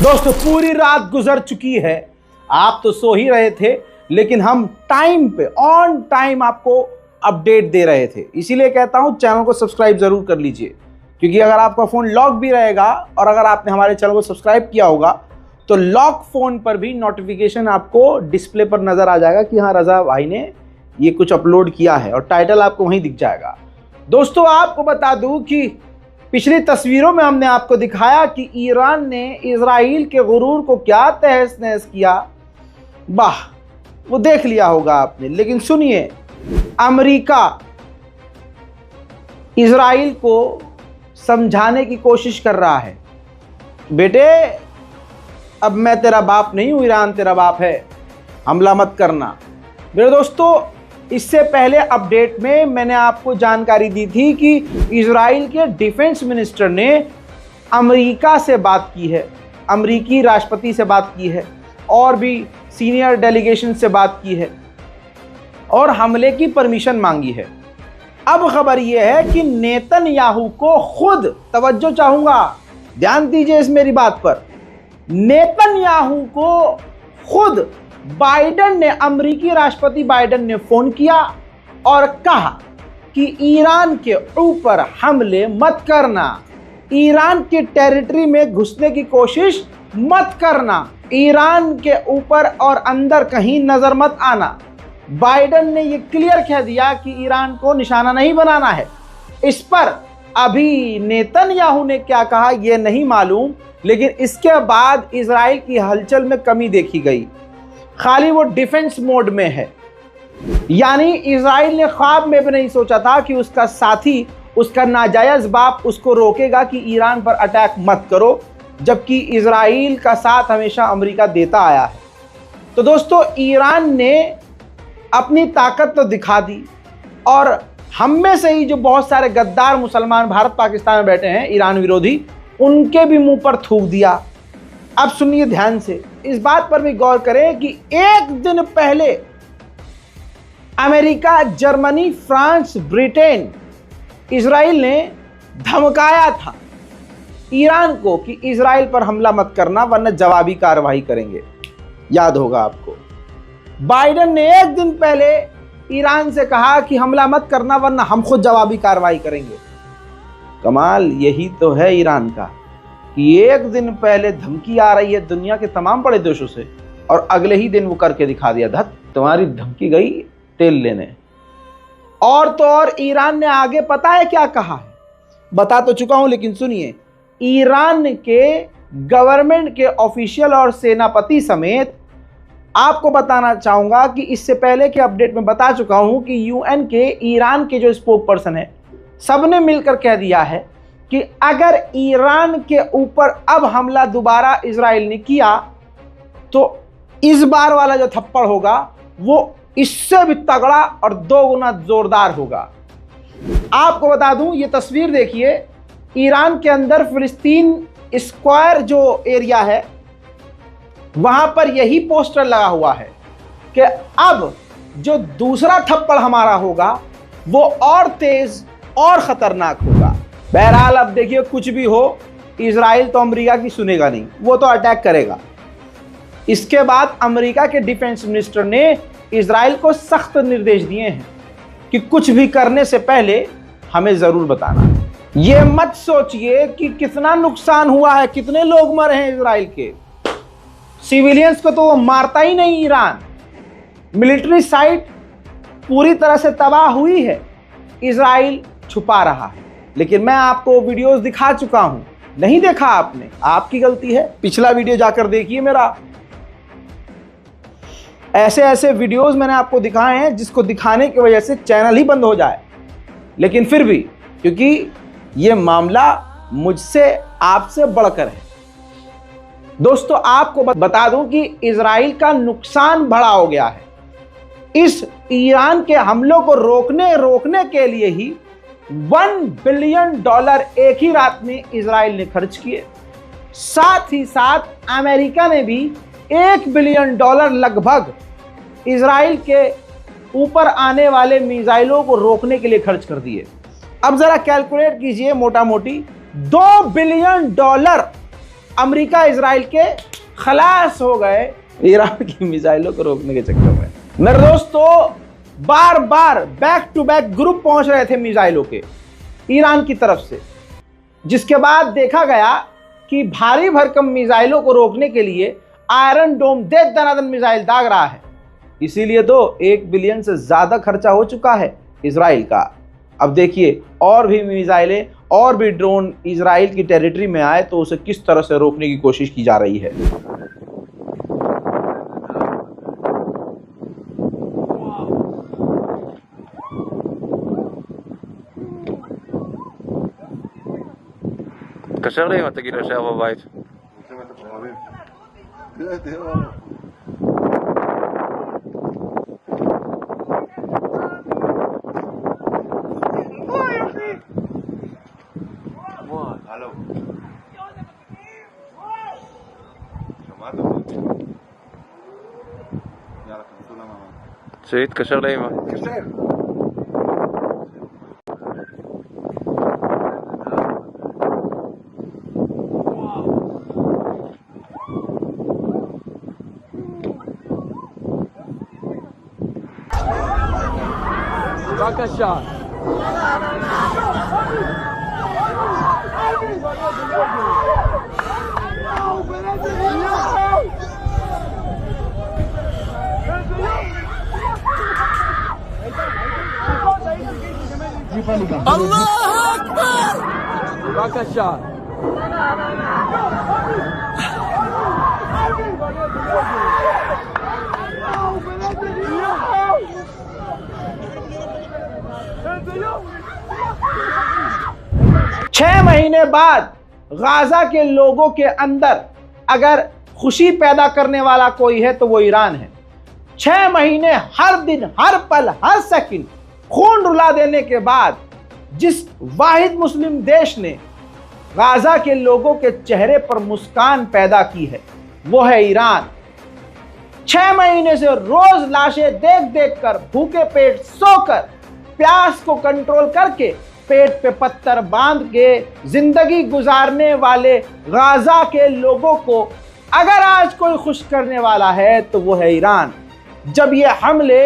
दोस्तों पूरी रात गुजर चुकी है, आप तो सो ही रहे थे, लेकिन हम टाइम पे ऑन टाइम आपको अपडेट दे रहे थे। इसीलिए कहता हूं चैनल को सब्सक्राइब जरूर कर लीजिए, क्योंकि अगर आपका फोन लॉक भी रहेगा और अगर आपने हमारे चैनल को सब्सक्राइब किया होगा तो लॉक फोन पर भी नोटिफिकेशन आपको डिस्प्ले पर नजर आ जाएगा कि हाँ रजा भाई ने ये कुछ अपलोड किया है और टाइटल आपको वहीं दिख जाएगा। दोस्तों आपको बता दूं कि पिछली तस्वीरों में हमने आपको दिखाया कि ईरान ने इजराइल के गुरूर को क्या तहस नहस किया। वाह, वो देख लिया होगा आपने। लेकिन सुनिए, अमेरिका इजराइल को समझाने की कोशिश कर रहा है, बेटे अब मैं तेरा बाप नहीं हूं, ईरान तेरा बाप है, हमला मत करना। मेरे दोस्तों, इससे पहले अपडेट में मैंने आपको जानकारी दी थी कि इजराइल के डिफेंस मिनिस्टर ने अमेरिका से बात की है, अमेरिकी राष्ट्रपति से बात की है और भी सीनियर डेलीगेशन से बात की है और हमले की परमिशन मांगी है। अब खबर यह है कि नेतन्याहू को खुद, तवज्जो चाहूंगा, ध्यान दीजिए इस मेरी बात पर, नेतन्याहू को खुद बाइडेन ने, अमेरिकी राष्ट्रपति बाइडेन ने फोन किया और कहा कि ईरान के ऊपर हमले मत करना, ईरान के टेरिटरी में घुसने की कोशिश मत करना, ईरान के ऊपर और अंदर कहीं नजर मत आना। बाइडेन ने यह क्लियर कह दिया कि ईरान को निशाना नहीं बनाना है। इस पर अभी नेतन्याहू ने क्या कहा यह नहीं मालूम, लेकिन इसके बाद इजराइल की हलचल में कमी देखी गई। खाली वो डिफेंस मोड में है, यानी इजराइल ने ख्वाब में भी नहीं सोचा था कि उसका साथी, उसका नाजायज बाप उसको रोकेगा कि ईरान पर अटैक मत करो, जबकि इजराइल का साथ हमेशा अमेरिका देता आया है। तो दोस्तों, ईरान ने अपनी ताकत तो दिखा दी और हम में से ही जो बहुत सारे गद्दार मुसलमान भारत पाकिस्तान में बैठे हैं ईरान विरोधी, उनके भी मुंह पर थूक दिया। अब सुनिए ध्यान से, इस बात पर भी गौर करें कि एक दिन पहले America, Germany, France, Britain, Israel ने धमकाया था ईरान को कि इजराइल पर हमला मत करना वरना जवाबी कार्रवाई करेंगे। याद होगा आपको, बाइडेन ने एक दिन पहले ईरान से कहा कि हमला मत करना वरना हम खुद जवाबी कार्रवाई करेंगे। कमाल यही तो है ईरान का कि एक दिन पहले धमकी आ रही है दुनिया के तमाम बड़े देशों से और अगले ही दिन वो करके दिखा दिया, धत तुम्हारी धमकी गई तेल लेने। और तो और ईरान ने आगे पता है क्या कहा है, बता तो चुका हूं, लेकिन सुनिए, ईरान के गवर्नमेंट के ऑफिशियल और सेनापति समेत आपको बताना चाहूंगा कि इससे पहले के अपडेट में बता चुका हूं कि यूएन के ईरान के जो स्पोक पर्सन है, सबने मिलकर कह दिया है कि अगर ईरान के ऊपर अब हमला दोबारा इजराइल ने किया तो इस बार वाला जो थप्पड़ होगा वो इससे भी तगड़ा और 2 गुना जोरदार होगा। आपको बता दूं, ये तस्वीर देखिए, ईरान के अंदर फिलिस्तीन स्क्वायर जो एरिया है वहां पर यही पोस्टर लगा हुआ है कि अब जो दूसरा थप्पड़ हमारा होगा वो और तेज और खतरनाक होगा। बहरहाल अब देखिए, कुछ भी हो, इजराइल तो अमेरिका की सुनेगा नहीं, वो तो अटैक करेगा। इसके बाद अमेरिका के डिफेंस मिनिस्टर ने इजराइल को सख्त निर्देश दिए हैं कि कुछ भी करने से पहले हमें जरूर बताना। ये मत सोचिए कि कितना नुकसान हुआ है, कितने लोग मरे हैं इजराइल के, सिविलियंस को तो वो मारता ही नहीं ईरान। मिलिट्री साइट पूरी तरह से तबाह हुई है, इजराइल छुपा रहा है। लेकिन मैं आपको वीडियोस दिखा चुका हूं, नहीं देखा आपने, आपकी गलती है, पिछला वीडियो जाकर देखिए मेरा। ऐसे ऐसे वीडियोस मैंने आपको दिखाए हैं जिसको दिखाने की वजह से चैनल ही बंद हो जाए, लेकिन फिर भी क्योंकि ये मामला मुझसे आपसे बढ़कर है। दोस्तों आपको बता दूं कि इजराइल का नुकसान बड़ा हो गया है। इस ईरान के हमलों को रोकने के लिए ही $1 बिलियन एक ही रात में इजराइल ने खर्च किए। साथ ही साथ अमेरिका ने भी $1 बिलियन लगभग इजराइल के ऊपर आने वाले मिसाइलों को रोकने के लिए खर्च कर दिए। अब जरा कैलकुलेट कीजिए, मोटा मोटी $2 बिलियन अमेरिका इजराइल के खलास हो गए ईरान की मिसाइलों को रोकने के चक्कर में। मेरे दोस्तों, बार बार बैक टू बैक ग्रुप पहुंच रहे थे मिसाइलों के ईरान की तरफ से, जिसके बाद देखा गया कि भारी भरकम मिसाइलों को रोकने के लिए आयरन डोम दे दनादन मिसाइल दाग रहा है। इसीलिए तो 1 बिलियन से ज्यादा खर्चा हो चुका है इजराइल का। अब देखिए, और भी मिसाइलें और भी ड्रोन इजराइल की टेरिटरी में आए तो उसे किस तरह से रोकने की कोशिश की जा रही है। תתקשר לאמא, תגיד לה שהיה בבית. הלו. שמעת? יאללה, תנסו למעמד. שיתקשר לאמא. תתקשר. בבקשה. אללה אכבר! בבקשה. छह महीने बाद गाजा के लोगों के अंदर अगर खुशी पैदा करने वाला कोई है तो वो ईरान है। 6 महीने हर दिन, हर पल, हर सेकंड खून रुला देने के बाद जिस वाहिद मुस्लिम देश ने गाजा के लोगों के चेहरे पर मुस्कान पैदा की है वो है ईरान। 6 महीने से रोज लाशें देख देख कर, भूखे पेट सोकर, प्यास को कंट्रोल करके, पेट पे पत्थर बांध के जिंदगी गुजारने वाले गाजा के लोगों को अगर आज कोई खुश करने वाला है तो वो है ईरान। जब ये हमले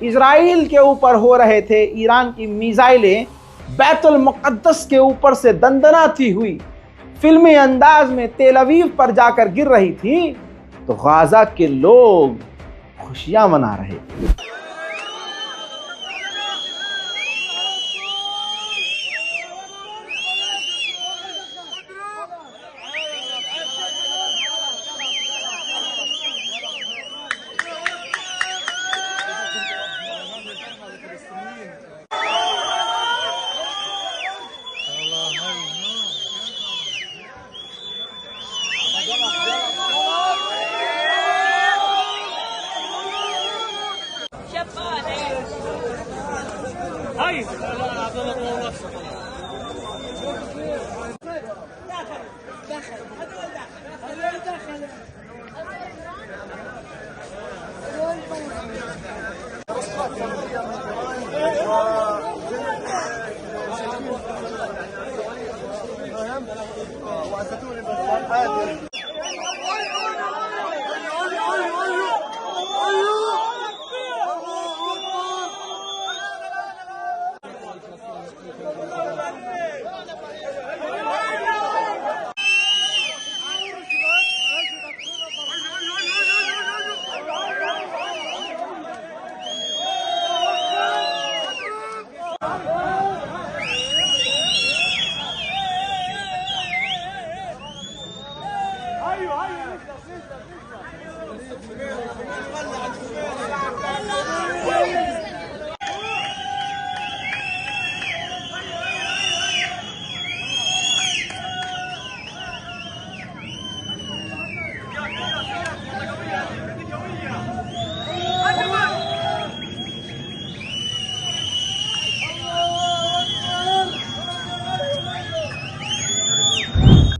इजराइल के ऊपर हो रहे थे, ईरान की मिसाइलें बैतुल मुक़द्दस के ऊपर से दंदनाती हुई फिल्मी अंदाज में तेल अवीव पर जाकर गिर रही थी, तो गाजा के लोग खुशियां मना रहे थे।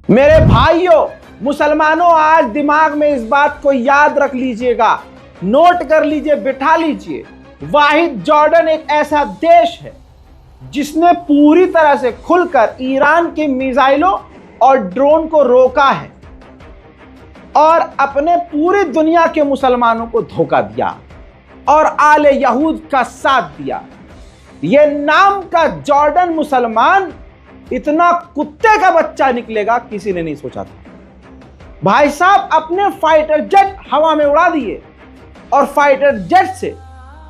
मेरे भाइयों मुसलमानों, आज दिमाग में इस बात को याद रख लीजिएगा, नोट कर लीजिए, बिठा लीजिए। वाहिद जॉर्डन एक ऐसा देश है जिसने पूरी तरह से खुलकर ईरान की मिसाइलों और ड्रोन को रोका है। और अपने पूरी दुनिया के मुसलमानों को धोखा दिया और आले यहूद का साथ दिया। ये नाम का जॉर्डन मुसलमान इतना कुत्ते का बच्चा निकलेगा किसी ने नहीं सोचा था। भाई साहब अपने फाइटर जेट हवा में उड़ा दिए और फाइटर जेट से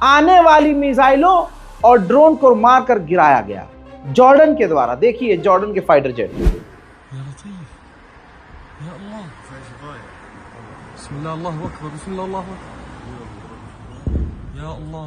आने वाली मिसाइलों और ड्रोन को मारकर गिराया गया जॉर्डन के द्वारा। देखिए जॉर्डन के फाइटर जेट। बिस्मिल्लाह अल्लाहु अकबर बिस्मिल्लाह अल्लाहु अकबर या अल्लाह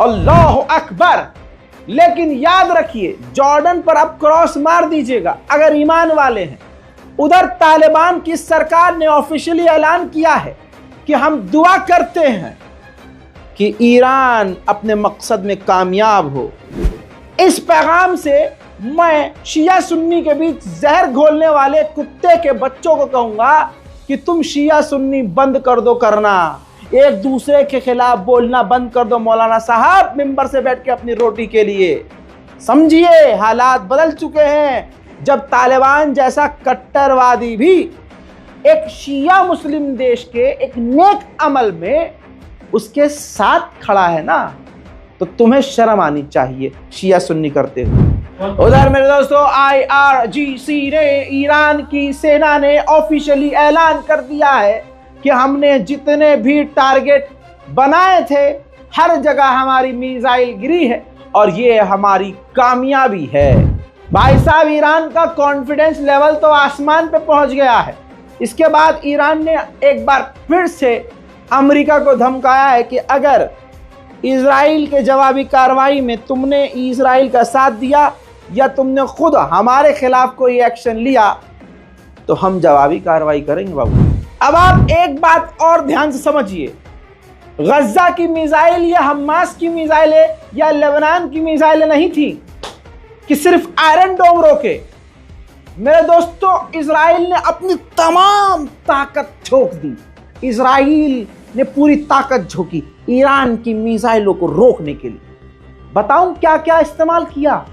अल्लाह अकबर। लेकिन याद रखिए जॉर्डन पर अब क्रॉस मार दीजिएगा अगर ईमान वाले हैं। उधर तालिबान की सरकार ने ऑफिशियली ऐलान किया है कि हम दुआ करते हैं कि ईरान अपने मकसद में कामयाब हो। इस पैगाम से मैं शिया सुन्नी के बीच जहर घोलने वाले कुत्ते के बच्चों को कहूंगा कि तुम शिया सुन्नी बंद कर दो करना, एक दूसरे के खिलाफ बोलना बंद कर दो। मौलाना साहब मिंबर से बैठ के अपनी रोटी के लिए समझिए हालात बदल चुके हैं। जब तालिबान जैसा कट्टरवादी भी एक शिया मुस्लिम देश के एक नेक अमल में उसके साथ खड़ा है ना, तो तुम्हें शर्म आनी चाहिए शिया सुन्नी करते हुए। उधर मेरे दोस्तों IRGC ने ईरान की सेना ने ऑफिशियली ऐलान कर दिया है कि हमने जितने भी टारगेट बनाए थे हर जगह हमारी मिसाइल गिरी है और ये हमारी कामयाबी है। भाई साहब ईरान का कॉन्फिडेंस लेवल तो आसमान पे पहुंच गया है। इसके बाद ईरान ने एक बार फिर से अमेरिका को धमकाया है कि अगर इजराइल के जवाबी कार्रवाई में तुमने इजराइल का साथ दिया या तुमने खुद हमारे खिलाफ कोई एक्शन लिया तो हम जवाबी कार्रवाई करेंगे बाबू। अब आप एक बात और ध्यान से समझिए, गज्जा की मिसाइल या हमास की मिसाइलें या लेबनान की मिसाइलें नहीं थी कि सिर्फ आयरन डोम रोके। मेरे दोस्तों इजराइल ने अपनी तमाम ताकत झोंक दी। इजराइल ने पूरी ताकत झोंकी ईरान की मिसाइलों को रोकने के लिए। बताऊं क्या क्या इस्तेमाल किया।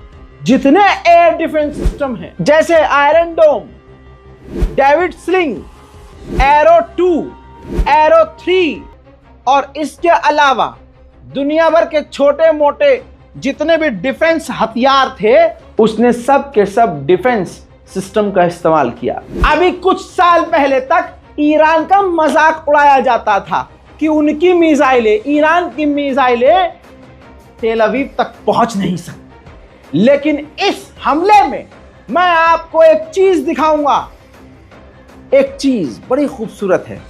जितने एयर डिफेंस सिस्टम हैं जैसे आयरन डोम, डेविड स्लिंग, एरो 2, एरो 3 और इसके अलावा दुनिया भर के छोटे मोटे जितने भी डिफेंस हथियार थे उसने सब के सब डिफेंस सिस्टम का इस्तेमाल किया। अभी कुछ साल पहले तक ईरान का मजाक उड़ाया जाता था कि उनकी मिसाइलें, ईरान की मिसाइलें तेल अवीव तक पहुंच नहीं सकती। लेकिन इस हमले में मैं आपको एक चीज दिखाऊंगा। एक चीज बड़ी खूबसूरत है।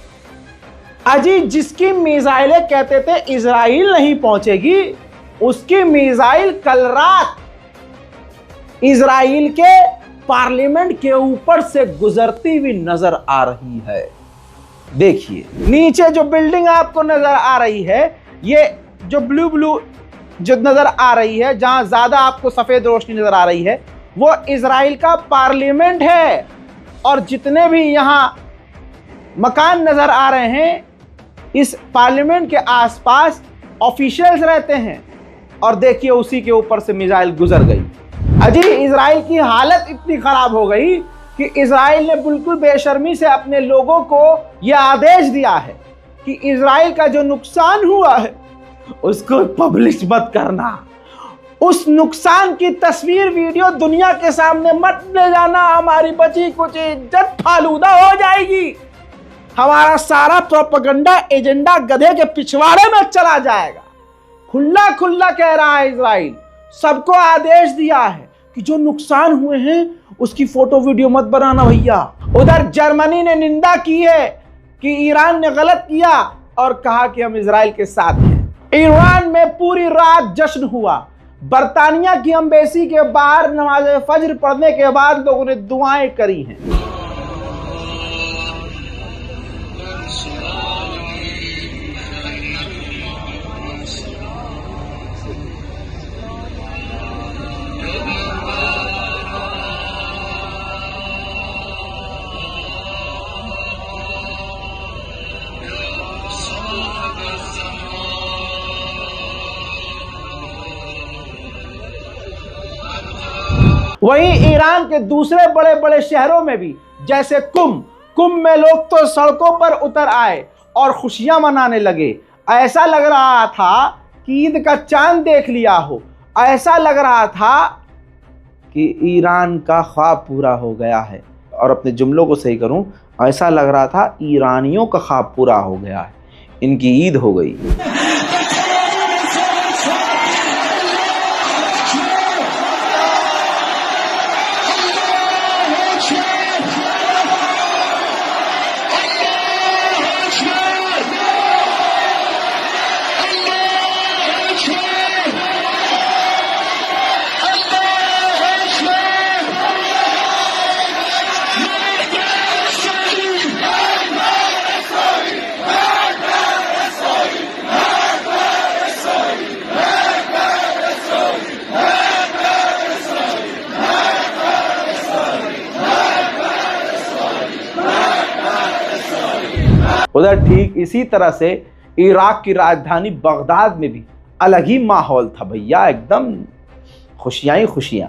अजी जिसकी मिसाइलें कहते थे इजराइल नहीं पहुंचेगी, उसकी मिसाइल कल रात इजराइल के पार्लियामेंट के ऊपर से गुजरती हुई नजर आ रही है। देखिए नीचे जो बिल्डिंग आपको नजर आ रही है, ये जो ब्लू जो नजर आ रही है, जहां ज्यादा आपको सफेद रोशनी नजर आ रही है, वो इजराइल का पार्लियामेंट है। और जितने भी यहां मकान नजर आ रहे हैं, इस पार्लियामेंट के आसपास ऑफिशियल्स रहते हैं। और देखिए उसी के ऊपर से मिसाइल गुजर गई। अजी इजराइल की हालत इतनी खराब हो गई कि इजराइल ने बिल्कुल बेशर्मी से अपने लोगों को यह आदेश दिया है कि इजराइल का जो नुकसान हुआ है उसको पब्लिश मत करना। उस नुकसान की तस्वीर वीडियो दुनिया के सामने मत ले जाना, हमारी बची कुछ इज्जत फालूदा हो जाएगी। हमारा सारा प्रोपेगेंडा एजेंडा गधे के पिछवाड़े में चला जाएगा। खुला खुला कह रहा है इजराइल, सबको आदेश दिया है कि जो नुकसान हुए हैं उसकी फोटो वीडियो मत बनाना भैया। उधर जर्मनी ने निंदा की है कि ईरान ने गलत किया और कहा कि हम इजराइल के साथ हैं। ईरान में पूरी रात जश्न हुआ। बर्तानिया की एम्बेसी के बाहर नमाज फज्र पढ़ने के बाद लोगों ने दुआएं करी हैं। वहीं ईरान के दूसरे बड़े बड़े शहरों में भी, जैसे कुंभ में लोग तो सड़कों पर उतर आए और खुशियां मनाने लगे। ऐसा लग रहा था कि ईद का चांद देख लिया हो। ऐसा लग रहा था कि ईरान का ख्वाब पूरा हो गया है। और अपने जुमलों को सही करूं, ऐसा लग रहा था ईरानियों का ख्वाब पूरा हो गया है, इनकी ईद हो गई। उधर ठीक इसी तरह से इराक की राजधानी बगदाद में भी अलग ही माहौल था भैया, एकदम खुशियां ही खुशियां।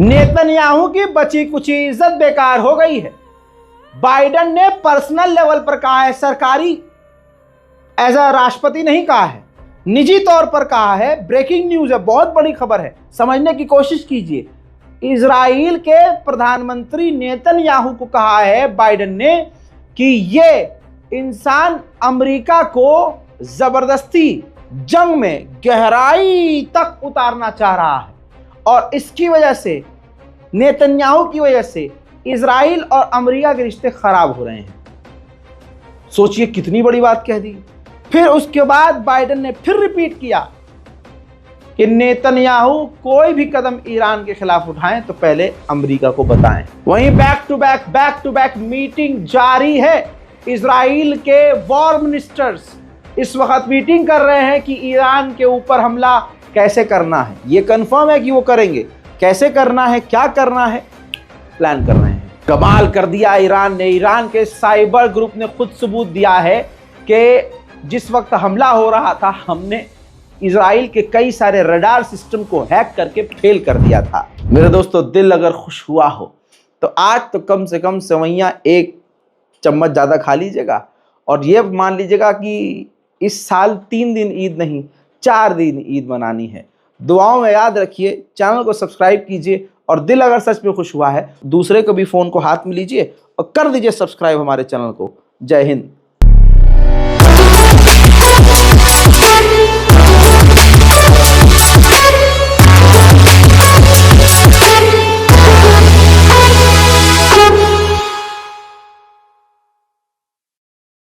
नेतन्याहू की बची कुछ इज्जत बेकार हो गई है। बाइडेन ने पर्सनल लेवल पर कहा है, सरकारी एज अ राष्ट्रपति नहीं कहा है, निजी तौर पर कहा है। ब्रेकिंग न्यूज है, बहुत बड़ी खबर है, समझने की कोशिश कीजिए। इजराइल के प्रधानमंत्री नेतन्याहू को कहा है बाइडेन ने कि ये इंसान अमेरिका को जबरदस्ती जंग में गहराई तक उतारना चाह रहा है और इसकी वजह से, नेतन्याहू की वजह से इजराइल और अमेरिका के रिश्ते खराब हो रहे हैं। सोचिए कितनी बड़ी बात कह दी। फिर उसके बाद बाइडेन ने फिर रिपीट किया कि नेतन्याहू कोई भी कदम ईरान के खिलाफ उठाएं तो पहले अमेरिका को बताएं। वहीं बैक टू बैक मीटिंग जारी है। इजराइल के वॉर मिनिस्टर्स इस वक्त मीटिंग कर रहे हैं कि ईरान के ऊपर हमला कैसे करना है। ये कंफर्म है कि वो करेंगे, कैसे करना है, क्या करना है, प्लान कर रहे हैं। कमाल कर दिया ईरान ने। ईरान के साइबर ग्रुप ने खुद सबूत दिया है कि जिस वक्त हमला हो रहा था, हमने इजराइल के कई सारे रडार सिस्टम को हैक करके फेल कर दिया था। मेरे दोस्तों, दिल अगर खुश हुआ हो तो आज तो कम से कम सेवइयां 1 चम्मच ज़्यादा खा लीजिएगा और ये मान लीजिएगा कि इस साल 3 दिन ईद नहीं, 4 दिन ईद मनानी है। दुआओं में याद रखिए, चैनल को सब्सक्राइब कीजिए और दिल अगर सच में खुश हुआ है, दूसरे को भी फ़ोन को हाथ में लीजिए और कर दीजिए सब्सक्राइब हमारे चैनल को। जय हिंद।